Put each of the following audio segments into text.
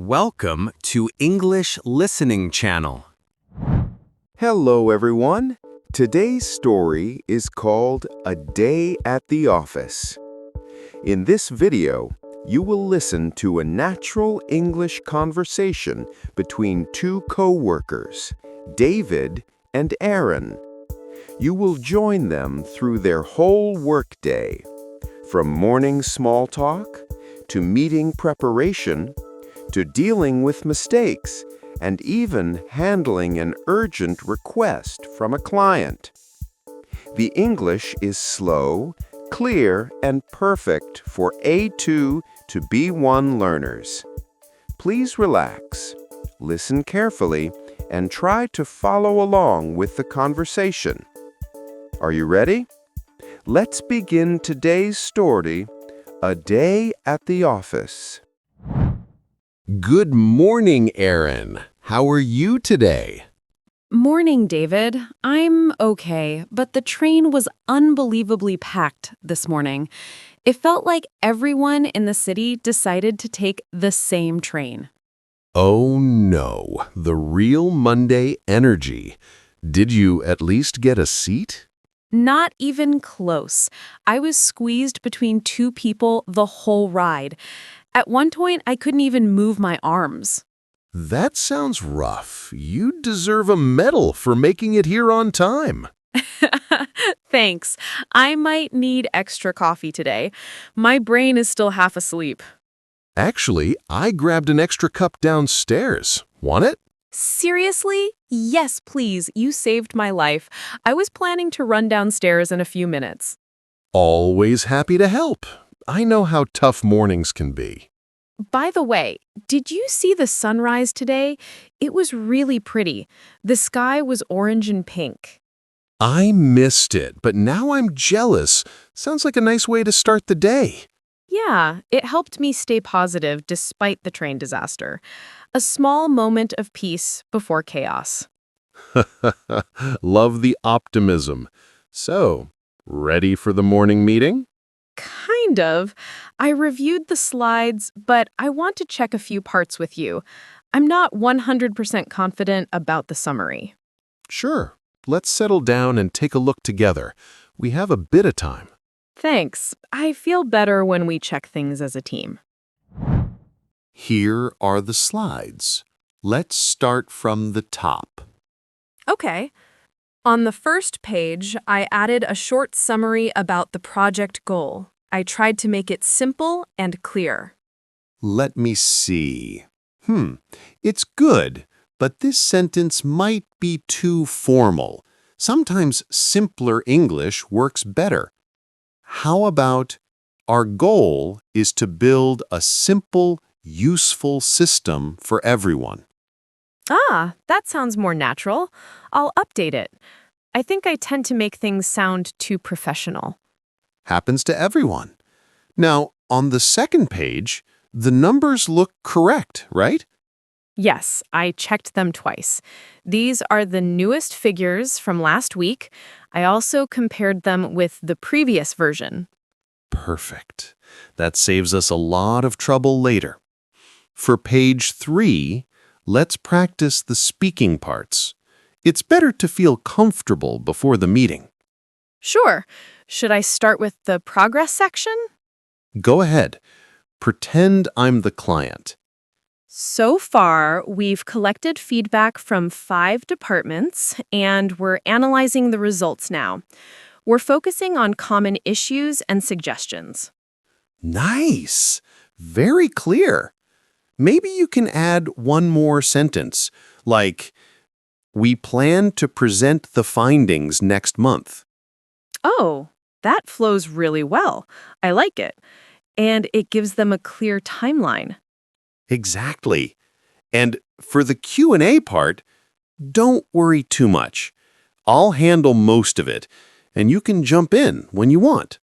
Welcome to English Listening Channel. Hello, everyone. Today's story is called A Day at the Office. In this video, you will listen to a natural English conversation between two coworkers, David and Erin. You will join them through their whole workday, from morning small talk to meeting preparation to dealing with mistakes and even handling an urgent request from a client. The English is slow, clear, and perfect for A2 to B1 learners. Please relax, listen carefully, and try to follow along with the conversation. Are you ready? Let's begin today's story, A Day at the Office. Good morning, Erin. How are you today? Morning, David. I'm okay, but the train was unbelievably packed this morning. It felt like everyone in the city decided to take the same train. Oh no, the real Monday energy. Did you at least get a seat? Not even close. I was squeezed between two people the whole ride. At one point, I couldn't even move my arms. That sounds rough. You deserve a medal for making it here on time. Thanks. I might need extra coffee today. My brain is still half asleep. Actually, I grabbed an extra cup downstairs. Want it? Seriously? Yes, please. You saved my life. I was planning to run downstairs in a few minutes. Always happy to help. I know how tough mornings can be. By the way, did you see the sunrise today? It was really pretty. The sky was orange and pink. I missed it, but now I'm jealous. Sounds like a nice way to start the day. Yeah, it helped me stay positive despite the train disaster. A small moment of peace before chaos. Love the optimism. So, ready for the morning meeting? Kind of. I reviewed the slides, but I want to check a few parts with you. I'm not 100% confident about the summary. Sure. Let's settle down and take a look together. We have a bit of time. Thanks. I feel better when we check things as a team. Here are the slides. Let's start from the top. Okay. On the first page, I added a short summary about the project goal. I tried to make it simple and clear. Let me see. It's good, but this sentence might be too formal. Sometimes simpler English works better. How about, our goal is to build a simple, useful system for everyone. Ah, that sounds more natural. I'll update it. I think I tend to make things sound too professional. Happens to everyone. Now, on the second page, the numbers look correct, right? Yes, I checked them twice. These are the newest figures from last week. I also compared them with the previous version. Perfect. That saves us a lot of trouble later. For page 3, let's practice the speaking parts. It's better to feel comfortable before the meeting. Sure. Should I start with the progress section? Go ahead. Pretend I'm the client. So far, we've collected feedback from 5 departments, and we're analyzing the results now. We're focusing on common issues and suggestions. Nice. Very clear. Maybe you can add one more sentence, like, we plan to present the findings next month. Oh, that flows really well. I like it. And it gives them a clear timeline. Exactly. And for the Q&A part, don't worry too much. I'll handle most of it, and you can jump in when you want.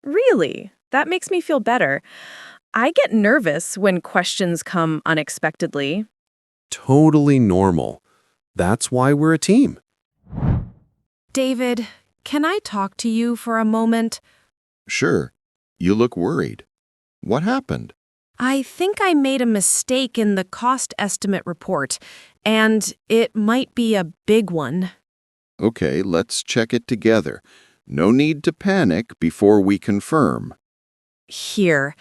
Really? That makes me feel better. I get nervous when questions come unexpectedly. Totally normal. That's why we're a team. David, can I talk to you for a moment? Sure. You look worried. What happened? I think I made a mistake in the cost estimate report, and it might be a big one. Okay, let's check it together. No need to panic before we confirm. Here,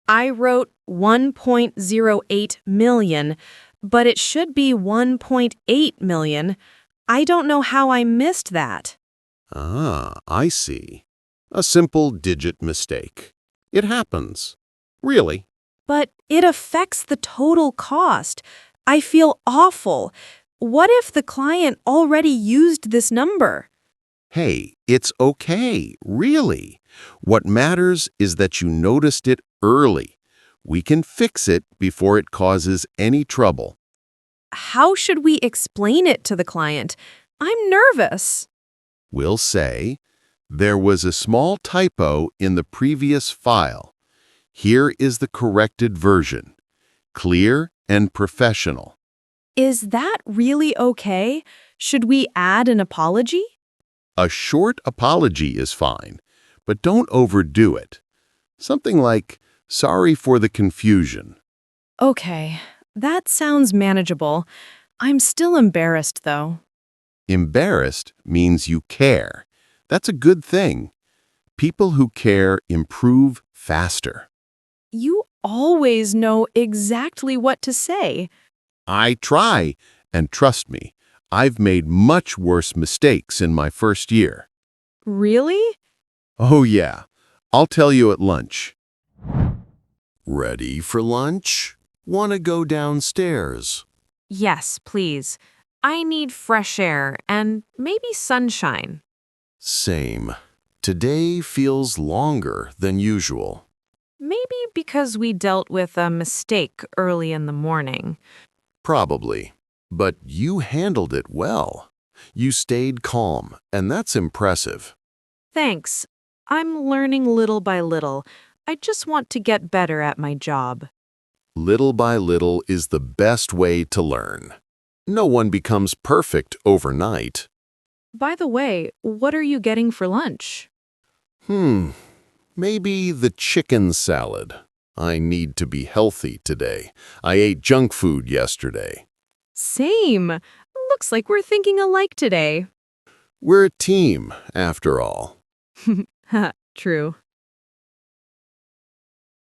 I wrote 1.08 million, but it should be 1.8 million. I don't know how I missed that. Ah, I see. A simple digit mistake. It happens. Really? But it affects the total cost. I feel awful. What if the client already used this number? Hey, it's okay, really. What matters is that you noticed it early. We can fix it before it causes any trouble. How should we explain it to the client? I'm nervous. We'll say, there was a small typo in the previous file. Here is the corrected version. Clear and professional. Is that really okay? Should we add an apology? A short apology is fine, but don't overdo it. Something like, sorry for the confusion. Okay, that sounds manageable. I'm still embarrassed, though. Embarrassed means you care. That's a good thing. People who care improve faster. You always know exactly what to say. I try, and trust me, I've made much worse mistakes in my first year. Really? Oh yeah, I'll tell you at lunch. Ready for lunch? Want to go downstairs? Yes, please. I need fresh air and maybe sunshine. Same. Today feels longer than usual. Maybe because we dealt with a mistake early in the morning. Probably. But you handled it well. You stayed calm, and that's impressive. Thanks. I'm learning little by little. I just want to get better at my job. Little by little is the best way to learn. No one becomes perfect overnight. By the way, what are you getting for lunch? Maybe the chicken salad. I need to be healthy today. I ate junk food yesterday. Same. Looks like we're thinking alike today. We're a team, after all. True.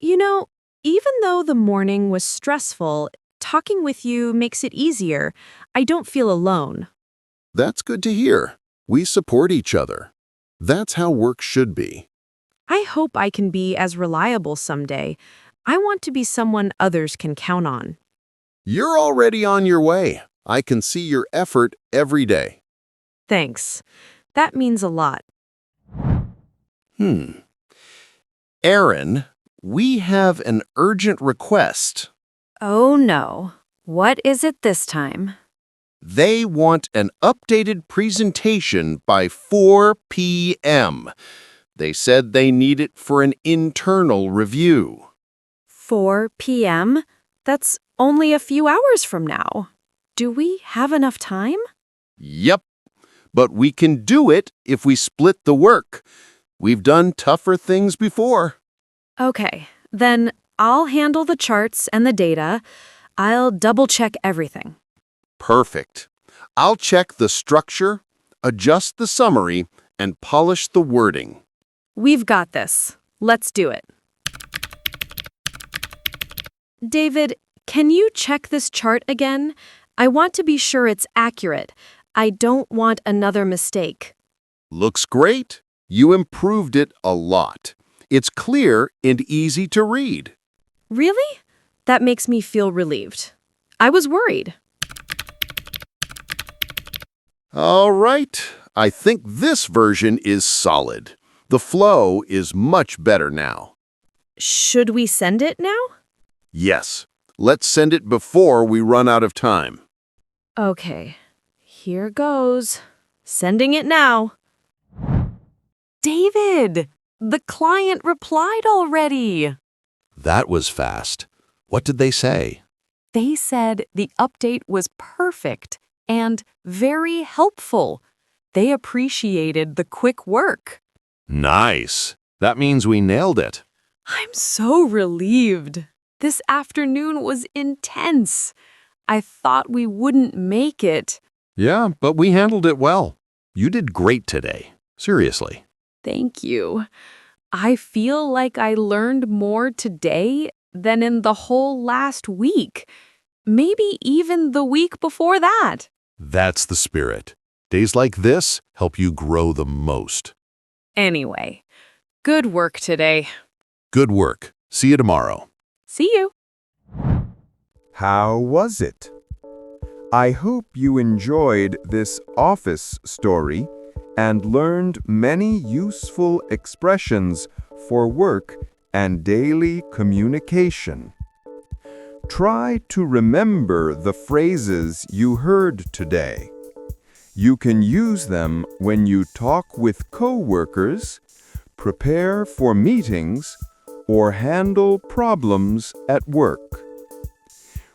You know, even though the morning was stressful, talking with you makes it easier. I don't feel alone. That's good to hear. We support each other. That's how work should be. I hope I can be as reliable someday. I want to be someone others can count on. You're already on your way. I can see your effort every day. Thanks. That means a lot. Erin, we have an urgent request. Oh no. What is it this time? They want an updated presentation by 4 p.m. They said they need it for an internal review. 4 p.m.? That's only a few hours from now. Do we have enough time? Yep, but we can do it if we split the work. We've done tougher things before. Okay, then I'll handle the charts and the data. I'll double-check everything. Perfect. I'll check the structure, adjust the summary, and polish the wording. We've got this. Let's do it. David, can you check this chart again? I want to be sure it's accurate. I don't want another mistake. Looks great. You improved it a lot. It's clear and easy to read. Really? That makes me feel relieved. I was worried. All right. I think this version is solid. The flow is much better now. Should we send it now? Yes. Let's send it before we run out of time. Okay, here goes. Sending it now. David, the client replied already. That was fast. What did they say? They said the update was perfect and very helpful. They appreciated the quick work. Nice. That means we nailed it. I'm so relieved. This afternoon was intense. I thought we wouldn't make it. Yeah, but we handled it well. You did great today. Seriously. Thank you. I feel like I learned more today than in the whole last week. Maybe even the week before that. That's the spirit. Days like this help you grow the most. Anyway, good work today. Good work. See you tomorrow. See you. How was it? I hope you enjoyed this office story and learned many useful expressions for work and daily communication. Try to remember the phrases you heard today. You can use them when you talk with coworkers, prepare for meetings, or handle problems at work.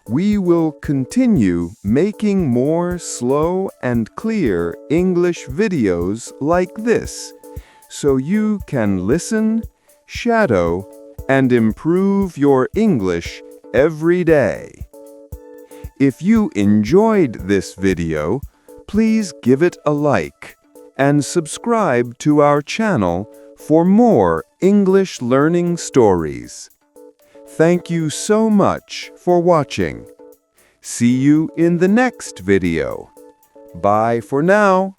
We will continue making more slow and clear English videos like this, so you can listen, shadow, and improve your English every day. If you enjoyed this video, please give it a like and subscribe to our channel for more English learning stories. Thank you so much for watching. See you in the next video. Bye for now.